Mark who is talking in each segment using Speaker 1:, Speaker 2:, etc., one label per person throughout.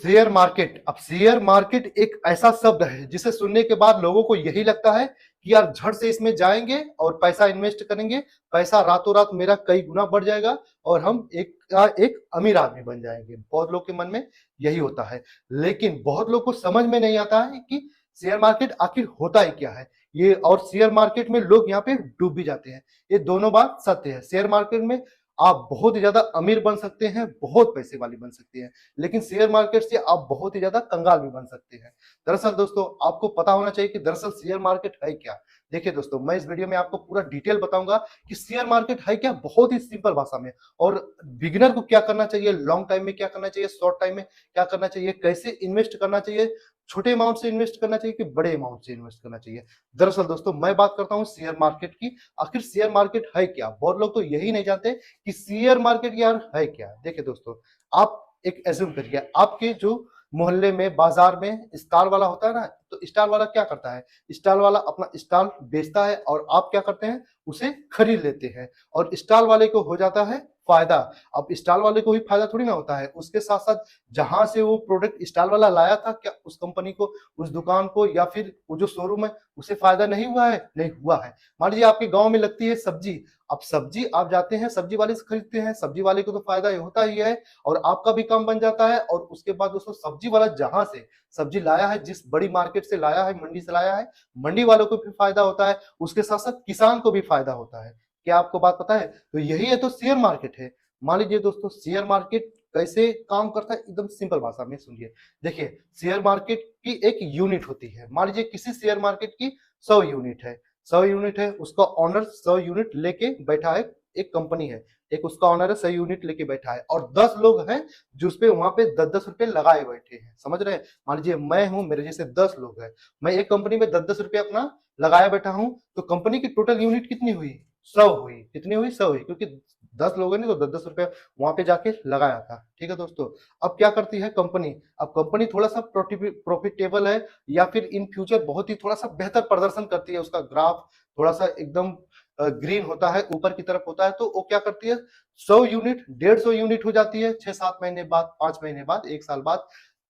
Speaker 1: Share market. अब share market एक ऐसा शब्द है जिसे सुनने के बाद लोगों को यही लगता है कि यार झट से इसमें जाएंगे और पैसा इन्वेस्ट करेंगे, पैसा रातों रात मेरा कई गुना बढ़ जाएगा और हम एक अमीर आदमी बन जाएंगे। बहुत लोग के मन में यही होता है, लेकिन बहुत लोग को समझ में नहीं आता है कि शेयर मार्केट आखिर होता ही क्या है। ये और शेयर मार्केट में लोग यहाँ पे डूब भी जाते हैं। ये दोनों बात सत्य है। शेयर मार्केट में आप बहुत ही ज्यादा अमीर बन सकते हैं, बहुत पैसे वाली बन सकते हैं, लेकिन शेयर मार्केट से आप बहुत ही ज्यादा कंगाल भी बन सकते हैं। दरअसल दोस्तों, आपको पता होना चाहिए कि दरअसल शेयर मार्केट है क्या। देखिए दोस्तों, मैं इस वीडियो में आपको पूरा डिटेल बताऊंगा कि शेयर मार्केट है क्या, बहुत ही सिंपल भाषा में। और बिगिनर को क्या करना चाहिए, लॉन्ग टाइम में क्या करना चाहिए, शॉर्ट टाइम में क्या करना चाहिए, कैसे इन्वेस्ट करना चाहिए, छोटे अमाउंट से इन्वेस्ट करना चाहिए कि बड़े अमाउंट से इन्वेस्ट करना चाहिए। दरअसल दोस्तों, मैं बात करता हूं शेयर मार्केट की। आखिर शेयर मार्केट है क्या, बहुत लोग तो यही नहीं जानते कि शेयर मार्केट यार है क्या। देखिए दोस्तों, आप एक एज्यूम करिए, आपके जो मोहल्ले में, बाजार में स्टॉल वाला होता है ना, तो स्टॉल वाला क्या करता है, स्टॉल वाला अपना स्टॉल बेचता है और आप क्या करते हैं, उसे खरीद लेते हैं और स्टॉल वाले को हो जाता है फायदा। अब स्टॉल वाले को भी फायदा थोड़ी ना होता है, उसके साथ साथ जहां से वो प्रोडक्ट स्टॉल वाला लाया था, क्या उस कंपनी को, उस दुकान को या फिर वो जो शोरूम है उसे फायदा नहीं हुआ है? नहीं हुआ है। मान लीजिए आपके गांव में लगती है सब्जी, अब सब्जी आप जाते हैं सब्जी वाले से खरीदते हैं, सब्जी वाले को तो फायदा होता ही है और आपका भी काम बन जाता है। और उसके बाद दोस्तों, सब्जी वाला जहां से सब्जी लाया है, जिस बड़ी मार्केट से लाया है, मंडी से लाया है, मंडी वालों को भी फायदा होता है, उसके साथ साथ किसान को भी फायदा होता है। क्या आपको बात पता है? तो यही है तो शेयर मार्केट है। मान लीजिए दोस्तों, शेयर मार्केट कैसे काम करता है, एकदम सिंपल भाषा में सुनिए। देखिए, शेयर मार्केट की एक यूनिट होती है। मान लीजिए किसी शेयर मार्केट की 100 यूनिट है, 100 यूनिट है, उसका ऑनर 100 यूनिट लेके बैठा है। एक कंपनी है, एक उसका ऑनर है 100 यूनिट लेके बैठा है और 10 लोग हैं जो उस पे वहां पे 10-10 रुपए लगाए बैठे हैं। समझ रहे हैं? मान लीजिए मैं हूं, मेरे जैसे 10 लोग हैं, मैं एक कंपनी में 10-10 रुपए अपना लगाया बैठा हूं, तो कंपनी की टोटल यूनिट कितनी हुई? 100 हुई। कितनी हुई? 100 हुई, क्योंकि 10 लोगों ने तो 10-10 रुपए वहां पे जाके लगाया था। ठीक है दोस्तों, अब क्या करती है कंपनी, अब कंपनी थोड़ा सा प्रॉफिटेबल है या फिर इन फ्यूचर बहुत ही थोड़ा सा बेहतर प्रदर्शन करती है, उसका ग्राफ थोड़ा सा एकदम ग्रीन होता है, ऊपर की तरफ होता है, तो वो क्या करती है, 100 यूनिट 150 यूनिट हो जाती है 6-7 महीने बाद, 5 महीने बाद, 1 साल बाद।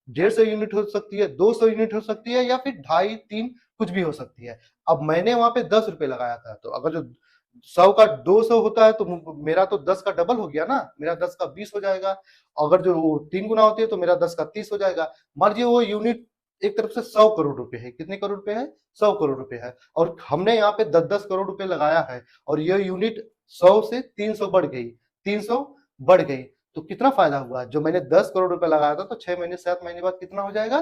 Speaker 1: 150 यूनिट हो सकती है, 200 यूनिट हो सकती है या फिर 2.5-3 कुछ भी हो सकती है। अब मैंने वहां पे 10 रुपए लगाया था, तो अगर जो 100 का 200 होता है तो मेरा तो 10 का डबल हो गया ना, मेरा 10 का 20 हो जाएगा। अगर जो 3 गुना होती है तो मेरा 10 का 30 हो जाएगा। मान लीजिए वो यूनिट एक तरफ से 100 करोड़ रुपए है। कितने करोड़ रुपए है? 100 करोड़ रुपए है। और हमने यहाँ पे 10-10 करोड़ रुपए लगाया है और ये यूनिट 100 से 300 बढ़ गई, 300 बढ़ गई, तो कितना फायदा हुआ? जो मैंने 10 करोड़ रुपए लगाया था, तो 6 महीने 7 महीने बाद कितना हो जाएगा?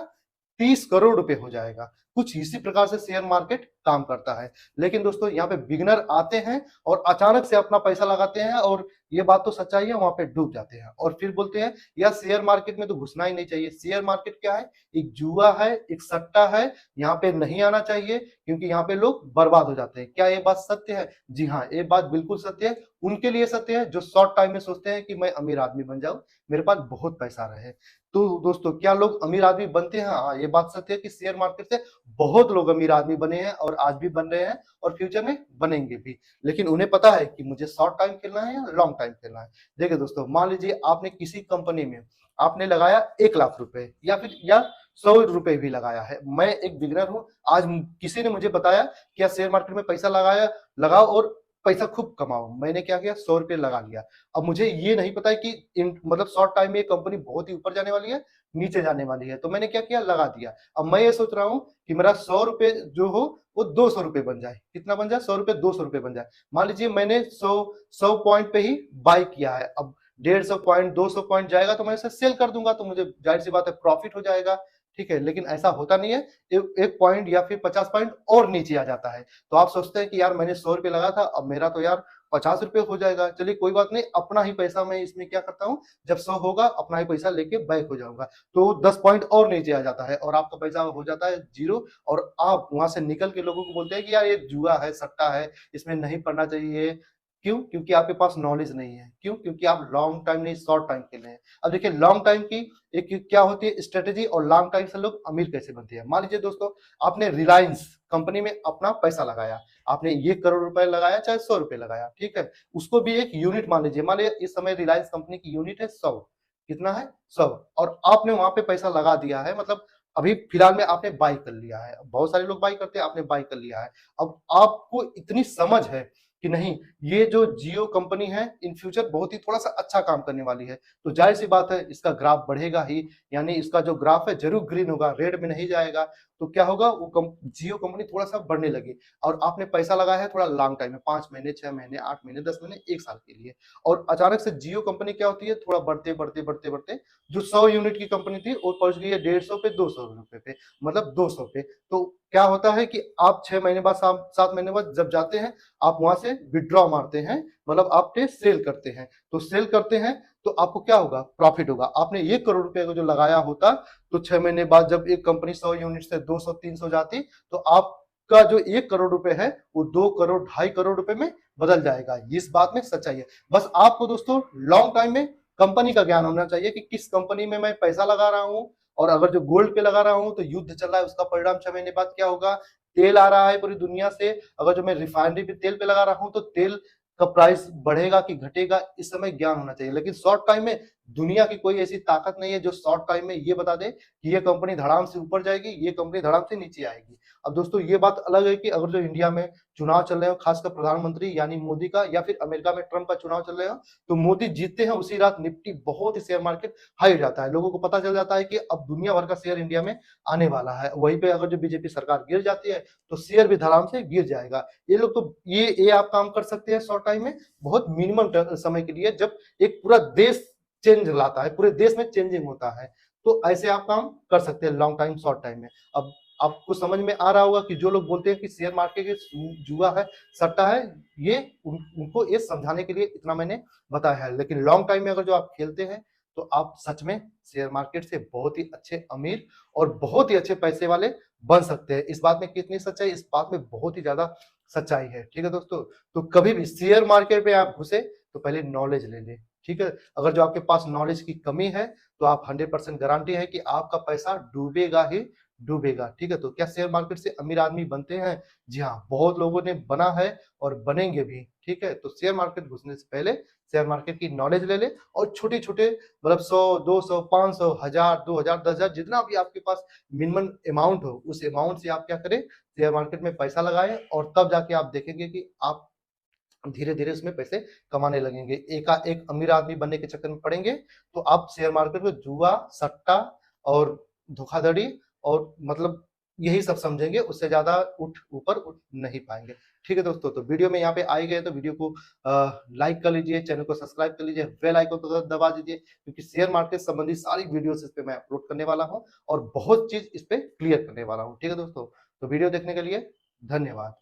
Speaker 1: 30 करोड़ रुपए हो जाएगा। कुछ इसी प्रकार से शेयर मार्केट काम करता है। लेकिन दोस्तों, यहाँ पे बिगिनर आते हैं और अचानक से अपना पैसा लगाते हैं और ये बात तो सच्चाई है, वहां पे डूब जाते हैं और फिर बोलते हैं यार शेयर मार्केट में तो घुसना ही नहीं चाहिए। शेयर मार्केट क्या है? एक जुआ है, एक सट्टा है। यहाँ पे नहीं आना चाहिए क्योंकि यहाँ पे लोग बर्बाद हो जाते हैं। क्या ये बात सत्य है? जी हाँ, ये बात बिल्कुल सत्य है। उनके लिए सत्य है जो शॉर्ट टाइम में सोचते हैं कि मैं अमीर आदमी बन जाऊं, मेरे पास बहुत पैसा रहे। तो दोस्तों, क्या लोग अमीर आदमी बनते हैं? हाँ, ये बात सत्य है कि शेयर मार्केट से बहुत लोग अमीर आदमी बने हैं और आज भी बन रहे हैं और फ्यूचर में बनेंगे भी। लेकिन उन्हें पता है कि मुझे शॉर्ट टाइम खेलना है या लॉन्ग टाइम खेलना है। देखिए दोस्तों, मान लीजिए आपने किसी कंपनी में आपने लगाया 1 लाख रुपए या फिर 100 रुपए भी लगाया है। मैं एक बिगिनर हूं, आज किसी ने मुझे बताया कि यार शेयर मार्केट में पैसा लगाओ और पैसा खूब कमाओ। मैंने क्या किया, 100 रुपए लगा लिया। अब मुझे ये नहीं पता है कि मतलब शॉर्ट टाइम में ये कंपनी बहुत ही ऊपर जाने वाली है, नीचे जाने वाली है, तो मैंने क्या किया, लगा दिया। अब मैं ये सोच रहा हूँ कि मेरा 100 रुपए जो हो वो 200 रुपए बन जाए। कितना बन जाए? 100 रुपए 200 रुपए बन जाए। मान लीजिए मैंने 100 पॉइंट पे ही बाई किया है। अब 150 पॉइंट 200 पॉइंट जाएगा तो मैं इसे सेल कर दूंगा, तो मुझे जाहिर सी बात है प्रॉफिट हो जाएगा। ठीक है, लेकिन ऐसा होता नहीं है। एक पॉइंट या फिर 50 पॉइंट और नीचे आ जाता है, तो आप सोचते हैं कि यार मैंने 100 रुपए लगा था, अब मेरा तो यार 50 रुपए हो जाएगा। चलिए कोई बात नहीं, अपना ही पैसा मैं इसमें क्या करता हूँ, जब 100 होगा अपना ही पैसा लेके बैक हो जाऊंगा, तो 10 पॉइंट और नीचे आ जाता है और आपका पैसा हो जाता है जीरो। और आप वहां से निकल के लोगों को बोलते हैं कि यार ये जुआ है, सट्टा है, इसमें नहीं पढ़ना चाहिए। क्यों? क्योंकि आपके पास नॉलेज नहीं है। क्यों? क्योंकि आप लॉन्ग टाइम नहीं, शॉर्ट टाइम के लिए हैं। अब देखिए, लॉन्ग टाइम की एक क्या होती है स्ट्रेटेजी, और लॉन्ग टाइम से लोग अमीर कैसे बनते हैं। मान लीजिए दोस्तों, आपने रिलायंस कंपनी में अपना पैसा लगाया, आपने 1 करोड़ रुपए लगाया चाहे 100 रुपए लगाया, ठीक है, उसको भी एक यूनिट मान लीजिए। मान लीजिए इस समय रिलायंस कंपनी की यूनिट है 100, कितना है 100, और आपने वहां पे पैसा लगा दिया है, मतलब अभी फिलहाल में आपने बाई कर लिया है। बहुत सारे लोग बाई करते हैं, आपने बाई कर लिया है। अब आपको इतनी समझ है कि नहीं, ये जो जियो कंपनी है इन फ्यूचर बहुत ही थोड़ा सा अच्छा काम करने वाली है, तो जाहिर सी बात है इसका ग्राफ बढ़ेगा ही, यानी इसका जो ग्राफ है जरूर ग्रीन होगा, रेड में नहीं जाएगा। तो क्या होगा, वो जियो कंपनी थोड़ा सा बढ़ने लगी, और आपने पैसा लगाया है थोड़ा लॉन्ग टाइम में, 5 महीने, 6 महीने, 8 महीने, 10 महीने, 1 साल के लिए, और अचानक से जियो कंपनी क्या होती है, थोड़ा बढ़ते बढ़ते बढ़ते बढ़ते जो 100 यूनिट की कंपनी थी वो पहुंच गई है 150 पे, 200 रुपए पे, मतलब 200 पे। तो क्या होता है कि आप 6 महीने बाद, 7 महीने बाद जब जाते हैं, आप वहां से विड्रॉ मारते हैं, मतलब आपने सेल करते हैं, तो सेल करते हैं तो आपको क्या होगा, प्रॉफिट होगा। आपने 1 करोड़ रुपए का जो लगाया होता, तो 6 महीने बाद जब एक कंपनी 100 यूनिट से 200, 300 जाती, तो आपका जो 1 करोड़ रुपए है वो 2 करोड़, 2.5 करोड़ रुपए में बदल जाएगा। इस बात में सच्चाई है। बस आपको दोस्तों लॉन्ग टाइम में कंपनी का ज्ञान होना चाहिए कि किस कंपनी में मैं पैसा लगा रहा हूं, और अगर जो गोल्ड पे लगा रहा हूं तो युद्ध चल रहा है, उसका परिणाम 6 महीने बाद क्या होगा, तेल आ रहा है पूरी दुनिया से, अगर जो मैं रिफाइनरी पे तेल पे लगा रहा हूं तो तेल का प्राइस बढ़ेगा कि घटेगा, इस समय ज्ञान होना चाहिए। लेकिन शॉर्ट टाइम में दुनिया की कोई ऐसी ताकत नहीं है जो शॉर्ट टाइम में ये बता दे कि ये कंपनी धड़ाम से ऊपर जाएगी, ये कंपनी धड़ाम से नीचे आएगी। अब दोस्तों ये बात अलग है कि अगर जो इंडिया में चुनाव चल रहे हो, खासकर प्रधानमंत्री यानी मोदी का, या फिर अमेरिका में ट्रंप का चुनाव चल रहे हो, तो मोदी जीतते हैं उसी रात निफ्टी बहुत ही शेयर मार्केट हाई हो जाता है, लोगों को पता चल जाता है कि अब दुनिया भर का शेयर इंडिया में आने वाला है। वहीं पे अगर जो बीजेपी सरकार गिर जाती है तो शेयर भी धड़ाम से गिर जाएगा। ये लोग तो ये आप काम कर सकते हैं शॉर्ट टाइम में, बहुत मिनिमम समय के लिए, जब एक पूरा देश चेंज लाता है, पूरे देश में चेंजिंग होता है, तो ऐसे आप काम कर सकते हैं लॉन्ग टाइम, शॉर्ट टाइम में। अब आपको समझ में आ रहा होगा कि जो लोग बोलते हैं कि शेयर मार्केट जुआ है, सट्टा है, ये उनको ये समझाने के लिए इतना मैंने बताया है। लेकिन लॉन्ग टाइम में अगर जो आप खेलते हैं तो आप सच में शेयर मार्केट से बहुत ही अच्छे अमीर और बहुत ही अच्छे पैसे वाले बन सकते हैं। इस बात में कितनी सच्चाई, इस बात में बहुत ही ज्यादा सच्चाई है। ठीक है दोस्तों, तो कभी भी शेयर मार्केट में आप घुसे तो पहले नॉलेज ले लें। ठीक है, अगर जो आपके पास नॉलेज की कमी है तो आप 100% गारंटी है कि आपका पैसा डूबेगा ही डूबेगा। ठीक है, तो क्या शेयर मार्केट से अमीर आदमी बनते हैं? जी हाँ, बहुत लोगों ने बना है और बनेंगे भी। ठीक है, तो शेयर मार्केट घुसने से पहले शेयर मार्केट की नॉलेज ले ले, और छोटे छोटे मतलब 100, 200, 500, 1000, 2000, 10,000, जितना भी आपके पास मिनिमम अमाउंट हो, उस अमाउंट से आप क्या करें, शेयर मार्केट में पैसा लगाएं, और तब जाके आप देखेंगे कि आप धीरे धीरे उसमें पैसे कमाने लगेंगे। एक अमीर आदमी बनने के चक्कर में पड़ेंगे तो आप शेयर मार्केट में जुआ, सट्टा और धोखाधड़ी और मतलब यही सब समझेंगे, उससे ज्यादा ऊपर उठ नहीं पाएंगे। ठीक है दोस्तों, तो वीडियो में यहाँ पे आए गए तो वीडियो को लाइक कर लीजिए, चैनल को सब्सक्राइब कर लीजिए, बेल आइकन को दबा दीजिए, क्योंकि शेयर मार्केट संबंधी सारी वीडियोस इस पे मैं अपलोड करने वाला हूँ और बहुत चीज इस पे क्लियर करने वाला हूँ। ठीक है दोस्तों, तो वीडियो देखने के लिए धन्यवाद।